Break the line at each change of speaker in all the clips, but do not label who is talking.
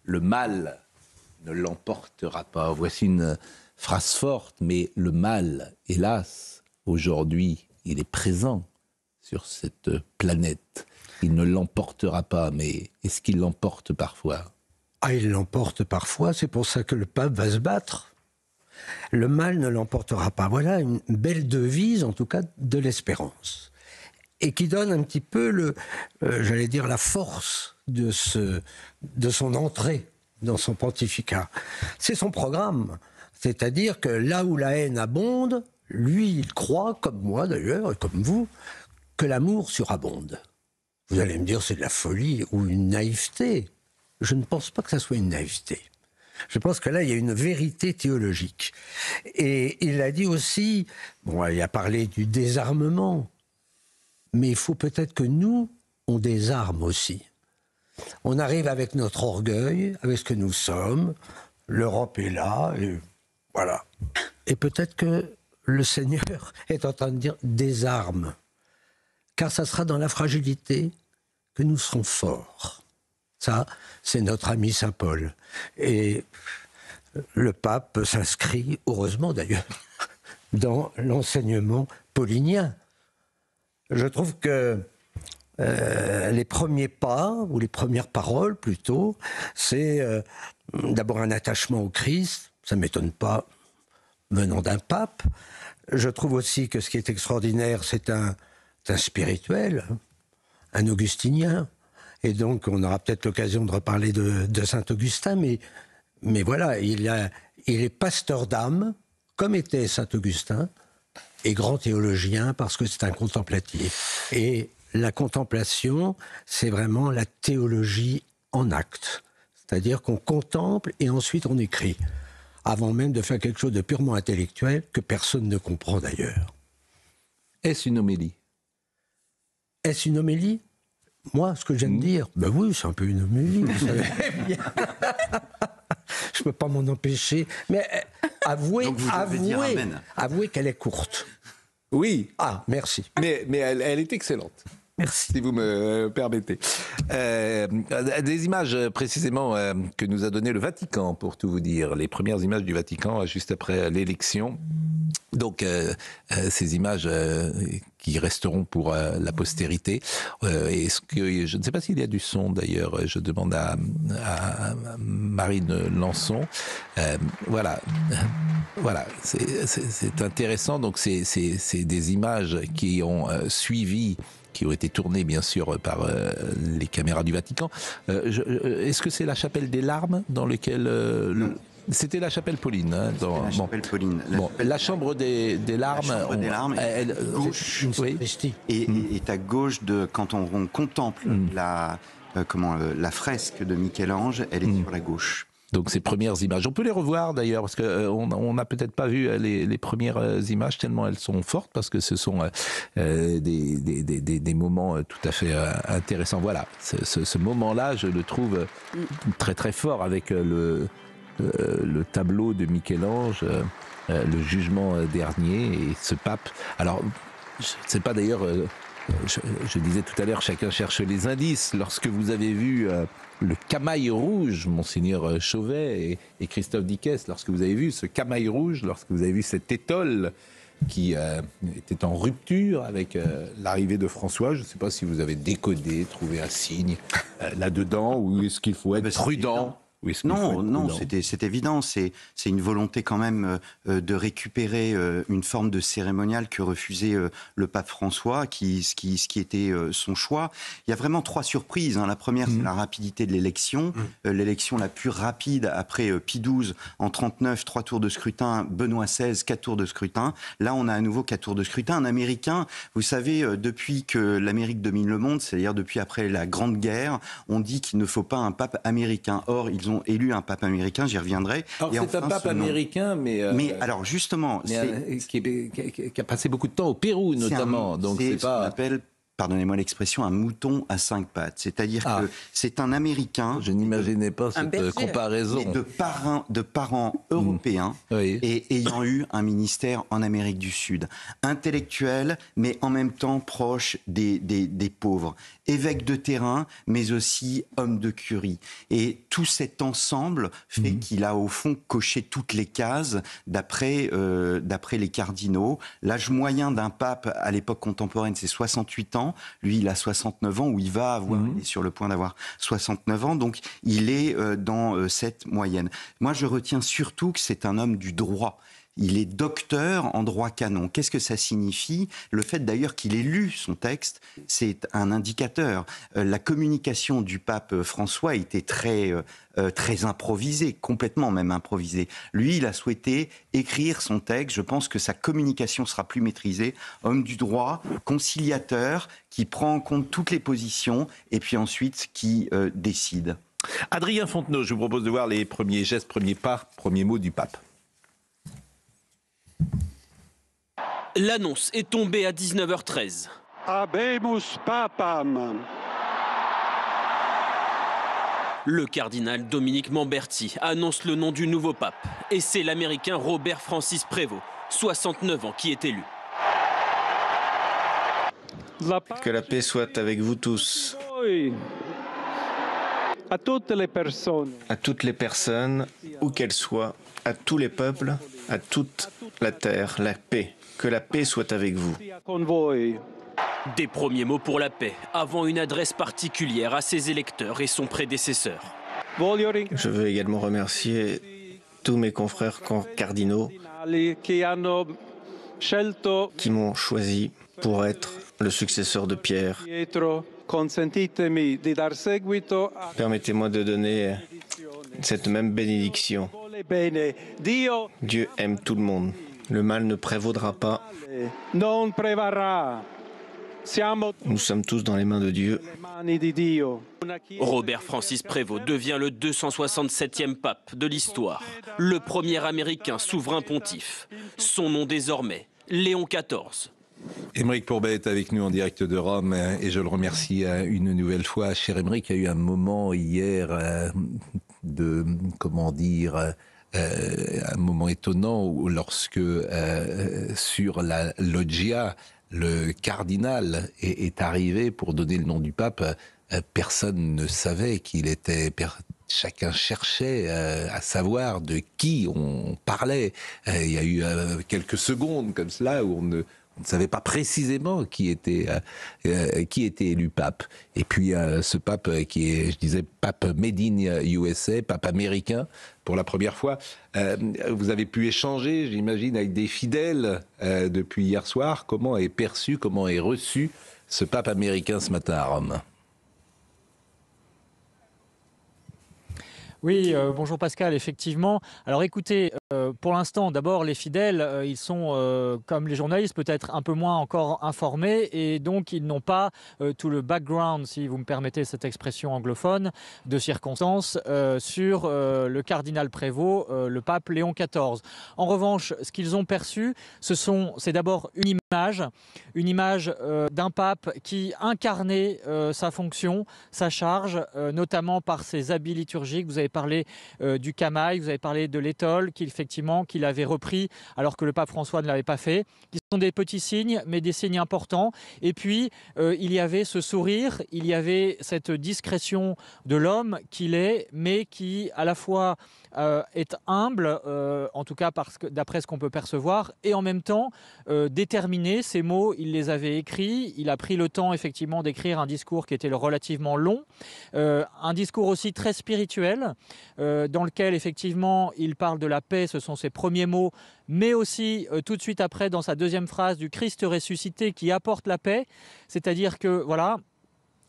le mal ne l'emportera pas. Voici une phrase forte, mais le mal, hélas, aujourd'hui, il est présent sur cette planète. Il ne l'emportera pas, mais est-ce qu'il l'emporte parfois ?
Ah, il l'emporte parfois, c'est pour ça que le pape va se battre. Le mal ne l'emportera pas. Voilà une belle devise, en tout cas, de l'espérance. Et qui donne un petit peu, j'allais dire, la force de son entrée dans son pontificat. C'est son programme. C'est-à-dire que là où la haine abonde, lui, il croit, comme moi d'ailleurs, et comme vous, que l'amour surabonde. Vous allez me dire, c'est de la folie ou une naïveté. Je ne pense pas que ça soit une naïveté. Je pense que là, il y a une vérité théologique. Et il a dit aussi, bon, il a parlé du désarmement, mais il faut peut-être que nous, on désarme aussi. On arrive avec notre orgueil, avec ce que nous sommes, l'Europe est là, et voilà. Et peut-être que le Seigneur est en train de dire, désarme. Car ça sera dans la fragilité que nous serons forts. Ça, c'est notre ami Saint Paul. Et le pape s'inscrit, heureusement d'ailleurs, dans l'enseignement paulinien. Je trouve que les premiers pas, ou les premières paroles plutôt, c'est d'abord un attachement au Christ, ça ne m'étonne pas venant d'un pape. Je trouve aussi que ce qui est extraordinaire, c'est un spirituel, un augustinien. Et donc, on aura peut-être l'occasion de reparler de Saint-Augustin, mais voilà, il est pasteur d'âme, comme était Saint-Augustin, et grand théologien, parce que c'est un contemplatif. Et la contemplation, c'est vraiment la théologie en acte. C'est-à-dire qu'on contemple et ensuite on écrit, avant même de faire quelque chose de purement intellectuel, que personne ne comprend d'ailleurs.
Est-ce une homélie ?
Est-ce une homélie ? Moi, ce que je viens de dire, ben oui, c'est un peu une homélie, vous savez bien. Je ne peux pas m'en empêcher. Mais avouez qu'elle est courte.
Oui.
Ah, merci.
Mais elle est excellente.
Merci.
Si vous me permettez. Des images précisément que nous a donné le Vatican, pour tout vous dire. Les premières images du Vatican juste après l'élection. Donc ces images qui resteront pour la postérité. Est-ce que, je ne sais pas s'il y a du son d'ailleurs, je demande à Marine Lançon. Voilà, c'est intéressant. Donc c'est des images qui ont suivi, qui ont été tournées bien sûr par les caméras du Vatican. Est-ce que c'est la chapelle des larmes dans laquelle... C'était la chapelle Pauline. Hein,
la chapelle Pauline.
La chambre des larmes.
La chambre des larmes est à gauche. Est à gauche quand on contemple la fresque de Michel-Ange, elle est sur la gauche.
Donc ces premières images, on peut les revoir d'ailleurs, parce qu'on n'a peut-être pas vu les premières images tellement elles sont fortes, parce que ce sont des moments tout à fait intéressants. Voilà, ce moment-là, je le trouve très très fort avec le tableau de Michel-Ange, le jugement dernier, et ce pape. Alors, je ne sais pas d'ailleurs, je disais tout à l'heure, chacun cherche les indices. Lorsque vous avez vu le camail rouge, Monseigneur Chauvet et Christophe Dickès, lorsque vous avez vu ce camail rouge, lorsque vous avez vu cette étole qui était en rupture avec l'arrivée de François, je ne sais pas si vous avez décodé, trouvé un signe là-dedans, ou est-ce qu'il faut être prudent ?
Non, c'est évident. C'est une volonté quand même de récupérer une forme de cérémonial que refusait le pape François, ce qui était son choix. Il y a vraiment 3 surprises. Hein. La première, c'est la rapidité de l'élection. L'élection la plus rapide après Pie XII en 39, 3 tours de scrutin, Benoît XVI, 4 tours de scrutin. Là, on a à nouveau 4 tours de scrutin. Un Américain, vous savez, depuis que l'Amérique domine le monde, c'est-à-dire depuis après la Grande Guerre, on dit qu'il ne faut pas un pape américain. Or, ils ont élu un pape américain, j'y reviendrai.
Alors c'est un pape américain, mais
alors justement,
qui a passé beaucoup de temps au Pérou notamment.
Donc c'est ce qu'on appelle pardonnez-moi l'expression, un mouton à 5 pattes. C'est-à-dire que c'est un Américain.
Je n'imaginais pas cette comparaison.
De parents européens et ayant eu un ministère en Amérique du Sud. Intellectuel, mais en même temps proche des pauvres. Évêque de terrain, mais aussi homme de curie. Et tout cet ensemble fait qu'il a au fond coché toutes les cases d'après les cardinaux. L'âge moyen d'un pape à l'époque contemporaine, c'est 68 ans. Lui, il a 69 ans, ou il va avoir, il est sur le point d'avoir 69 ans. Donc, il est dans cette moyenne. Moi, je retiens surtout que c'est un homme du droit. Il est docteur en droit canon. Qu'est-ce que ça signifie? Le fait d'ailleurs qu'il ait lu son texte, c'est un indicateur. La communication du pape François était très improvisée, complètement même improvisée. Lui, il a souhaité écrire son texte. Je pense que sa communication sera plus maîtrisée. Homme du droit, conciliateur, qui prend en compte toutes les positions et puis ensuite qui décide.
Adrien Fontenot, je vous propose de voir les premiers gestes, premiers pas, premiers mots du pape.
L'annonce est tombée à 19h13.
Habemus Papam.
Le cardinal Dominique Mamberti annonce le nom du nouveau pape. Et c'est l'Américain Robert Francis Prévost, 69 ans, qui est élu.
Que la paix soit avec vous tous.
À toutes les personnes.
À toutes les personnes, où qu'elles soient, à tous les peuples, à toute la terre, la paix. Que la paix soit avec vous.
Des premiers mots pour la paix, avant une adresse particulière à ses électeurs et son prédécesseur.
Je veux également remercier tous mes confrères cardinaux qui m'ont choisi pour être le successeur de Pierre. Permettez-moi de donner cette même bénédiction. Dieu aime tout le monde. Le mal ne prévaudra pas. Nous sommes tous dans les mains de Dieu.
Robert Francis Prévost devient le 267e pape de l'histoire, le premier Américain souverain pontife. Son nom désormais, Léon XIV.
Aymeric Pourbet est avec nous en direct de Rome et je le remercie une nouvelle fois. Cher Aymeric, il y a eu un moment hier de, comment dire, un moment étonnant où lorsque sur la loggia, le cardinal est arrivé pour donner le nom du pape, personne ne savait qu'il était... Chacun cherchait à savoir de qui on parlait. Il y a eu quelques secondes comme cela où on ne savait pas précisément qui était élu pape. Et puis ce pape qui est, je disais, pape made in USA, pape américain, pour la première fois. Vous avez pu échanger, j'imagine, avec des fidèles depuis hier soir. Comment est perçu, comment est reçu ce pape américain ce matin à Rome ?
Oui, bonjour Pascal, effectivement. Alors écoutez, pour l'instant, d'abord, les fidèles, ils sont, comme les journalistes, peut-être un peu moins encore informés et donc ils n'ont pas tout le background, si vous me permettez cette expression anglophone, de circonstances sur le cardinal Prévost, le pape Léon XIV. En revanche, ce qu'ils ont perçu, c'est d'abord une image d'un pape qui incarnait sa fonction, sa charge, notamment par ses habits liturgiques. Vous avez parlé du camail, vous avez parlé de l'étole, qu'il avait repris alors que le pape François ne l'avait pas fait. Qui sont des petits signes, mais des signes importants. Et puis, il y avait ce sourire, il y avait cette discrétion de l'homme qu'il est, mais qui, à la fois, est humble, en tout cas d'après ce qu'on peut percevoir, et en même temps déterminé. Ces mots, il les avait écrits. Il a pris le temps, effectivement, d'écrire un discours qui était relativement long. Un discours aussi très spirituel, dans lequel, effectivement, il parle de la paix, ce sont ses premiers mots, mais aussi, tout de suite après, dans sa deuxième phrase, du Christ ressuscité qui apporte la paix. C'est-à-dire que, voilà,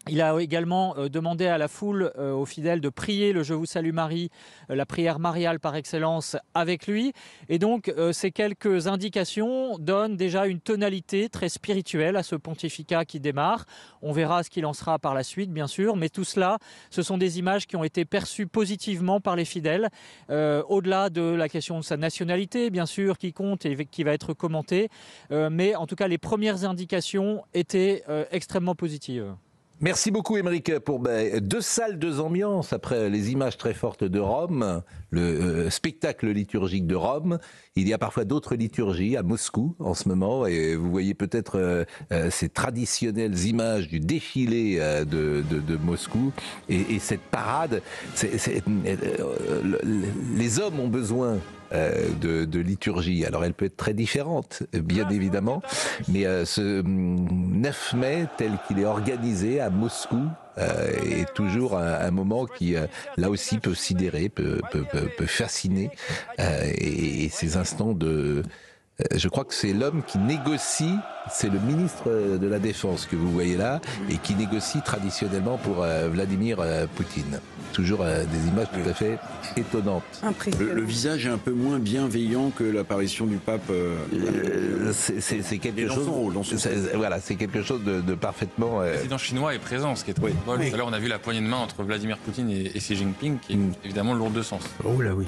Il a également demandé à la foule, aux fidèles, de prier le « Je vous salue Marie », la prière mariale par excellence, avec lui. Et donc, ces quelques indications donnent déjà une tonalité très spirituelle à ce pontificat qui démarre. On verra ce qu'il en sera par la suite, bien sûr. Mais tout cela, ce sont des images qui ont été perçues positivement par les fidèles. Au-delà de la question de sa nationalité, bien sûr, qui compte et qui va être commentée. Mais en tout cas, les premières indications étaient extrêmement positives.
Merci beaucoup, Émeric, pour deux salles, deux ambiances. Après les images très fortes de Rome, le spectacle liturgique de Rome, il y a parfois d'autres liturgies à Moscou en ce moment. Et vous voyez peut-être ces traditionnelles images du défilé de Moscou. Et cette parade, les hommes ont besoin de liturgie. Alors elle peut être très différente, bien évidemment, mais ce 9 mai, tel qu'il est organisé à Moscou, est toujours un moment qui, là aussi, peut sidérer, peut fasciner, et ces instants de... Je crois que c'est l'homme qui négocie, c'est le ministre de la Défense que vous voyez là, et qui négocie traditionnellement pour Vladimir Poutine. Toujours des images tout à fait étonnantes.
Le visage est un peu moins bienveillant que l'apparition du pape.
C'est quelque chose. Voilà, c'est quelque chose de parfaitement.
Le président chinois est présent, ce qui est très drôle. Tout à l'heure, on a vu la poignée de main entre Vladimir Poutine et Xi Jinping, qui est évidemment lourde de sens.
Oh là oui.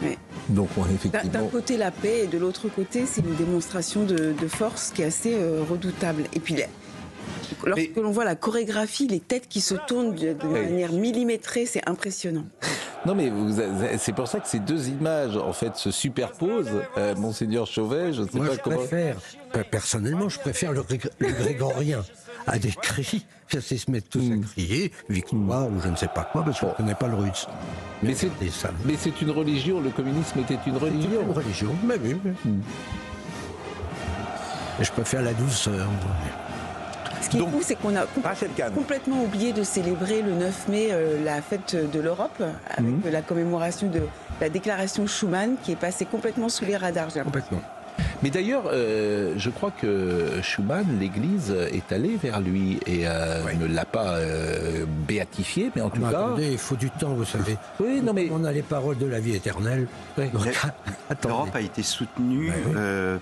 Mais
donc, effectivement...
D'un côté la paix et de l'autre côté c'est une démonstration de force qui est assez redoutable. Et puis lorsque l'on voit la chorégraphie, les têtes qui se tournent de manière millimétrée, c'est impressionnant.
Non mais c'est pour ça que ces deux images en fait se superposent. Monseigneur Chauvet, je ne sais pas comment...
Personnellement, je préfère le grégorien à des cris. C'est se mettre tous à crier, victoire ou je ne sais pas quoi, parce que je ne connais pas le russe.
Mais c'est une religion, le communisme était une religion.
C'est une religion, mais oui. Et je préfère la douceur.
Ce qui est fou, c'est qu'on a complètement oublié de célébrer le 9 mai la fête de l'Europe, avec la commémoration de la déclaration Schuman, qui est passée complètement sous les radars.
Complètement.
Mais d'ailleurs, je crois que Schuman, l'Église, est allée vers lui et ne l'a pas béatifié, mais en tout cas...
Attendez, il faut du temps, vous savez.
Oui, non mais...
On a les paroles de la vie éternelle.
Ouais. L'Europe a été soutenue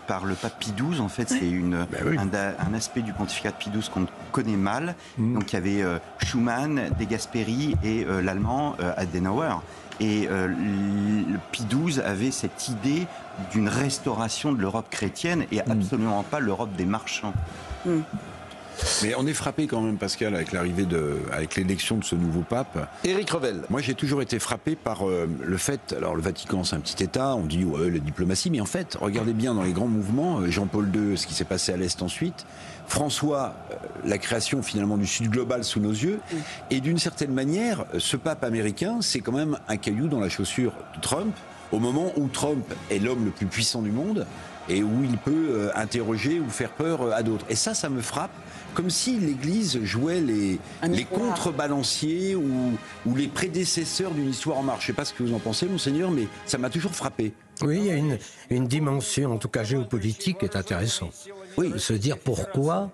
par le pape Pie XII. En fait, c'est un aspect du pontificat de Pie XII qu'on connaît mal. Donc il y avait Schuman, De Gasperi et l'allemand Adenauer. Et Pie XII avait cette idée d'une restauration de l'Europe chrétienne et absolument pas l'Europe des marchands.
Mais on est frappé quand même, Pascal, avec avec l'élection de ce nouveau pape.
Éric Revel.
Moi, j'ai toujours été frappé par le fait. Alors, le Vatican, c'est un petit État. On dit la diplomatie, mais en fait, regardez bien dans les grands mouvements. Jean-Paul II, ce qui s'est passé à l'Est ensuite. François, la création finalement du Sud global sous nos yeux. Et d'une certaine manière, ce pape américain, c'est quand même un caillou dans la chaussure de Trump. Au moment où Trump est l'homme le plus puissant du monde et où il peut interroger ou faire peur à d'autres. Et ça me frappe, comme si l'Église jouait les contrebalanciers ou les prédécesseurs d'une histoire en marche. Je ne sais pas ce que vous en pensez, Monseigneur, mais ça m'a toujours frappé.
Oui, il y a une dimension, en tout cas géopolitique, qui est intéressante. Oui, se dire pourquoi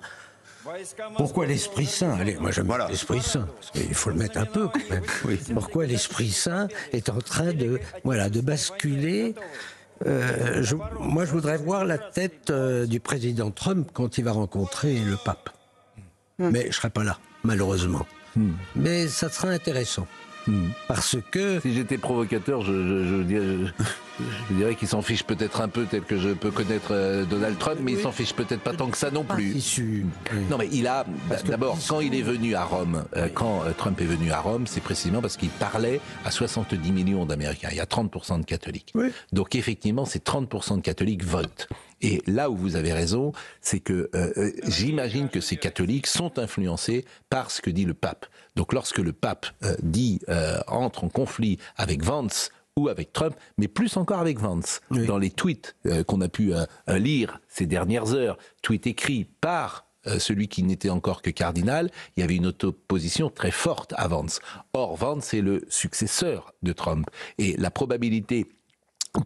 l'Esprit Saint, allez, moi j'aime l'Esprit Saint, parce qu'il faut le mettre un peu quand même. Pourquoi l'Esprit Saint est en train de basculer. Moi je voudrais voir la tête du président Trump quand il va rencontrer le pape. Mais je ne serai pas là, malheureusement. Mais ça sera intéressant. Parce que...
Si j'étais provocateur, je dirais qu'il s'en fiche peut-être un peu, tel que je peux connaître Donald Trump, mais il s'en fiche peut-être pas tant que ça non plus. Non, mais il a... D'abord, quand il est venu à Rome, quand Trump est venu à Rome, c'est précisément parce qu'il parlait à 70 millions d'Américains. Il y a 30% de catholiques. Donc effectivement, ces 30% de catholiques votent. Et là où vous avez raison, c'est que j'imagine que ces catholiques sont influencés par ce que dit le pape. Donc lorsque le pape entre en conflit avec Vance ou avec Trump, mais plus encore avec Vance, dans les tweets qu'on a pu lire ces dernières heures, tweets écrits par celui qui n'était encore que cardinal, il y avait une opposition très forte à Vance. Or, Vance est le successeur de Trump. Et la probabilité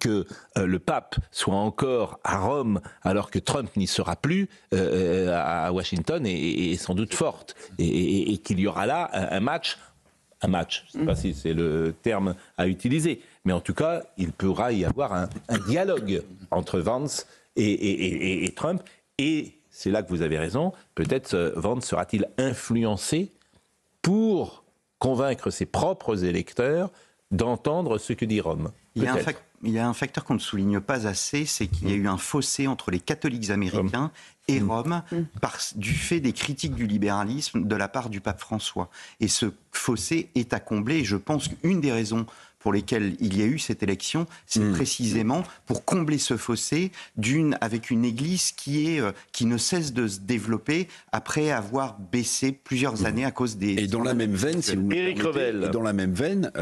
que le pape soit encore à Rome alors que Trump n'y sera plus à Washington est sans doute forte et qu'il y aura là un match, je ne sais pas si c'est le terme à utiliser, mais en tout cas il pourra y avoir un dialogue entre Vance et Trump, et c'est là que vous avez raison, peut-être Vance sera-t-il influencé pour convaincre ses propres électeurs d'entendre ce que dit Rome.
Il y a un facteur qu'on ne souligne pas assez, c'est qu'il y a eu un fossé entre les catholiques américains et Rome du fait des critiques du libéralisme de la part du pape François. Et ce fossé est à combler, et je pense qu'une des raisons pour lesquelles il y a eu cette élection, c'est précisément pour combler ce fossé avec une église qui ne cesse de se développer après avoir baissé plusieurs années à cause des...
Et dans la même veine, si vous me permettez, dans la même veine,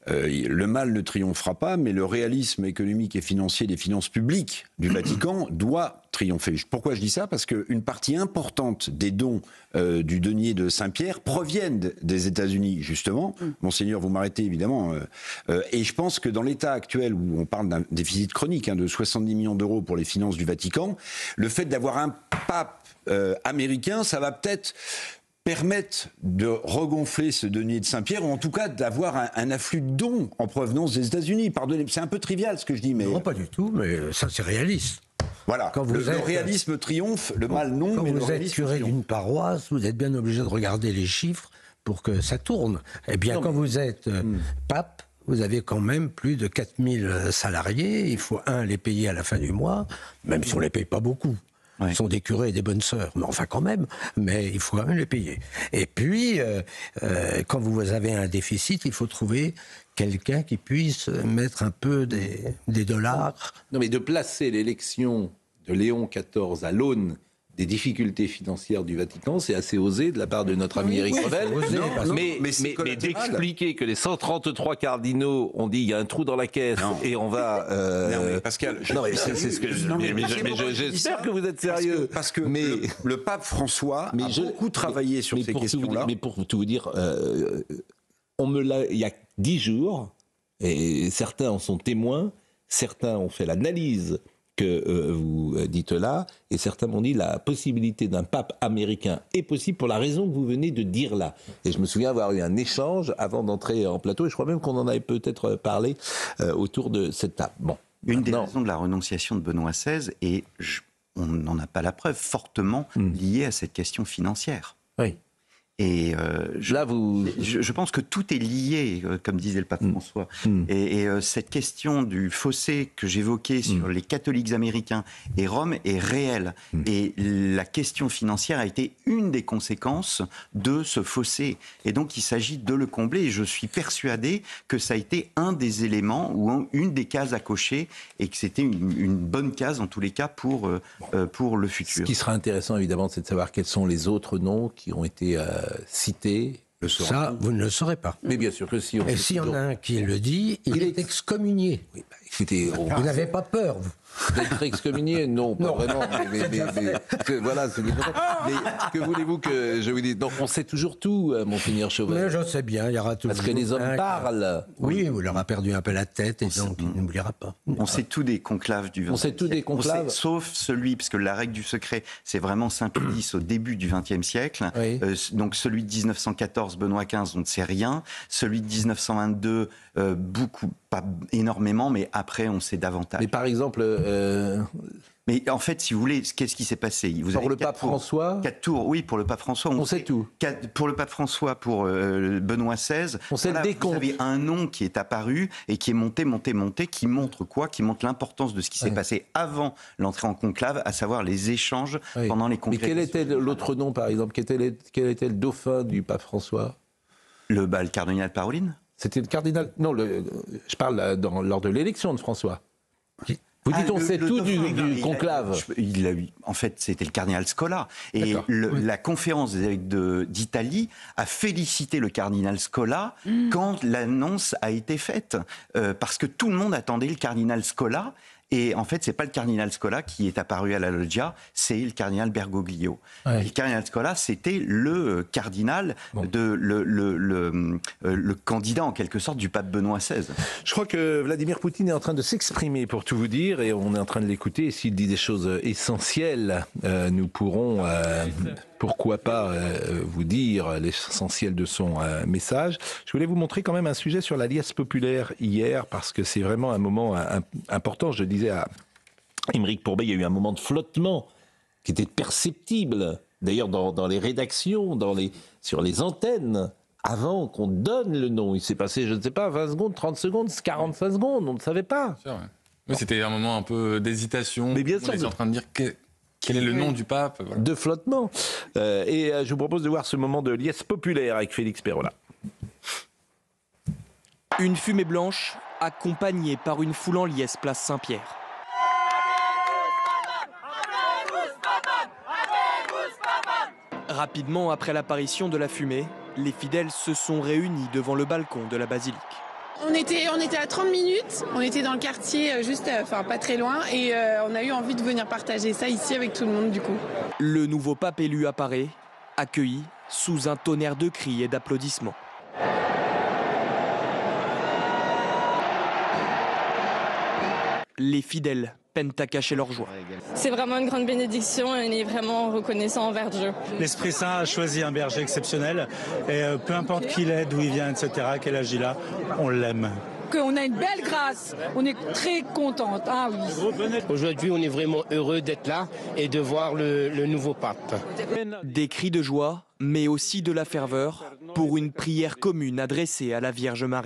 le mal ne triomphera pas, mais le réalisme économique et financier des finances publiques du Vatican doit triompher. Pourquoi je dis ça ? Parce qu'une partie importante des dons du denier de Saint-Pierre proviennent des États-Unis, justement. Monseigneur, vous m'arrêtez évidemment. Et je pense que dans l'état actuel, où on parle d'un déficit chronique de 70 millions d'euros pour les finances du Vatican, le fait d'avoir un pape américain, ça va peut-être permettre de regonfler ce denier de Saint-Pierre, ou en tout cas d'avoir un afflux de dons en provenance des États-Unis. Pardonnez, c'est un peu trivial ce que je dis, mais...
Non, pas du tout, mais ça c'est réaliste.
Voilà, le réalisme triomphe, le mal non,
quand
mais le
vous êtes
réalisme
curé
triomphe.
d'une paroisse, vous êtes bien obligé de regarder les chiffres pour que ça tourne. Eh bien, quand vous êtes pape, vous avez quand même plus de 4000 salariés, il faut les payer à la fin du mois, même si on ne les paye pas beaucoup. Ce sont des curés et des bonnes sœurs, mais enfin quand même, mais il faut quand même les payer. Et puis, quand vous avez un déficit, il faut trouver quelqu'un qui puisse mettre un peu des dollars.
Non, mais de placer l'élection de Léon XIV à l'aune des difficultés financières du Vatican, c'est assez osé de la part de notre ami Éric Revel. Mais d'expliquer que les 133 cardinaux ont dit il y a un trou dans la caisse et on va...
Non, mais Pascal...
c'est ce que j'espère que vous êtes sérieux.
Parce que le pape François a beaucoup travaillé sur ces questions-là.
Mais pour tout vous dire, il y a 10 jours, et certains en sont témoins, certains ont fait l'analyse que vous dites là, et certains m'ont dit la possibilité d'un pape américain est possible pour la raison que vous venez de dire là. Et je me souviens avoir eu un échange avant d'entrer en plateau, et je crois même qu'on en avait peut-être parlé autour de cette table. Bon,
une des raisons de la renonciation de Benoît XVI est, on n'en a pas la preuve, fortement liée à cette question financière.
Oui.
Et je pense que tout est lié, comme disait le pape François. Et cette question du fossé que j'évoquais sur les catholiques américains et Rome est réelle. Et la question financière a été une des conséquences de ce fossé. Et donc il s'agit de le combler. Et je suis persuadé que ça a été un des éléments ou une des cases à cocher et que c'était une bonne case en tous les cas pour le futur.
Ce qui sera intéressant évidemment, c'est de savoir quels sont les autres noms qui ont été cités.
Ça, vous ne le saurez pas.
Mais bien sûr que si.
Et s'il y en a un qui le dit, il est excommunié.
Oui, écoutez,
vous n'avez pas peur, vous.
D'être excommunié, non, pas vraiment. Mais voilà, mais que voulez-vous que je vous dise? Donc, on sait toujours tout, Monseigneur Chauvel.
Mais je sais bien, il y aura toujours.
Parce que les hommes parlent.
Oui, vous leur a perdu un peu la tête et donc il n'oubliera pas.
On sait tout des conclaves du XXe siècle.
On sait tout des conclaves.
Sauf celui, parce que la règle du secret, c'est vraiment Saint-Pédis au début du XXe siècle. Oui. Donc celui de 1914, Benoît XV, on ne sait rien. Celui de 1922, beaucoup, pas énormément, mais après, on sait davantage.
Mais par exemple...
Mais en fait, si vous voulez, qu'est-ce qui s'est passé?
Pour le pape François
4 tours, oui, pour le pape François.
On sait tout.
Pour le pape François, pour Benoît XVI,
on sait le décompte.
Vous avez un nom qui est apparu et qui est monté, qui montre quoi? Qui montre l'importance de ce qui s'est passé avant l'entrée en conclave, à savoir les échanges pendant les congrès.
Mais quel était l'autre nom, par exemple? Quel était le dauphin du pape François?
Le cardinal Parolin.
C'était le cardinal... Non, je parle lors de l'élection de François. Vous dites on sait tout du conclave.
En fait, c'était le cardinal Scola. Et la conférence des évêques d'Italie a félicité le cardinal Scola quand l'annonce a été faite. Parce que tout le monde attendait le cardinal Scola. Et en fait, c'est pas le cardinal Scola qui est apparu à la loggia, c'est le cardinal Bergoglio. Ouais. Et le cardinal Scola, c'était le cardinal, le candidat en quelque sorte du pape Benoît XVI.
Je crois que Vladimir Poutine est en train de s'exprimer, pour tout vous dire, et on est en train de l'écouter. S'il dit des choses essentielles, nous pourrons, pourquoi pas, vous dire l'essentiel de son message. Je voulais vous montrer quand même un sujet sur la liesse populaire hier, parce que c'est vraiment un moment important. Je disais à Aymeric Pourbet, il y a eu un moment de flottement qui était perceptible, d'ailleurs dans les rédactions, sur les antennes, avant qu'on donne le nom. Il s'est passé, je ne sais pas, 20 secondes, 30 secondes, 45 secondes, on ne savait pas.
Sûr, ouais. Oui, c'était un moment un peu d'hésitation.
Mais bien sûr.
On était en train de dire quel est le nom du pape. Voilà.
De flottement. Et je vous propose de voir ce moment de liesse populaire avec Félix Pérola.
Une fumée blanche accompagnée par une foule en liesse place Saint-Pierre. Rapidement après l'apparition de la fumée, les fidèles se sont réunis devant le balcon de la basilique.
On était à 30 minutes, on était dans le quartier juste, pas très loin, et on a eu envie de venir partager ça ici avec tout le monde du coup.
Le nouveau pape élu apparaît, accueilli sous un tonnerre de cris et d'applaudissements. Les fidèles peinent à cacher leur joie.
C'est vraiment une grande bénédiction et on est vraiment reconnaissant envers Dieu.
L'Esprit Saint a choisi un berger exceptionnel et peu importe qui il est, d'où il vient, etc., quel âge il a, on l'aime.
On a une belle grâce, on est très contente. Ah oui.
Aujourd'hui, on est vraiment heureux d'être là et de voir le nouveau pape.
Des cris de joie, mais aussi de la ferveur pour une prière commune adressée à la Vierge Marie.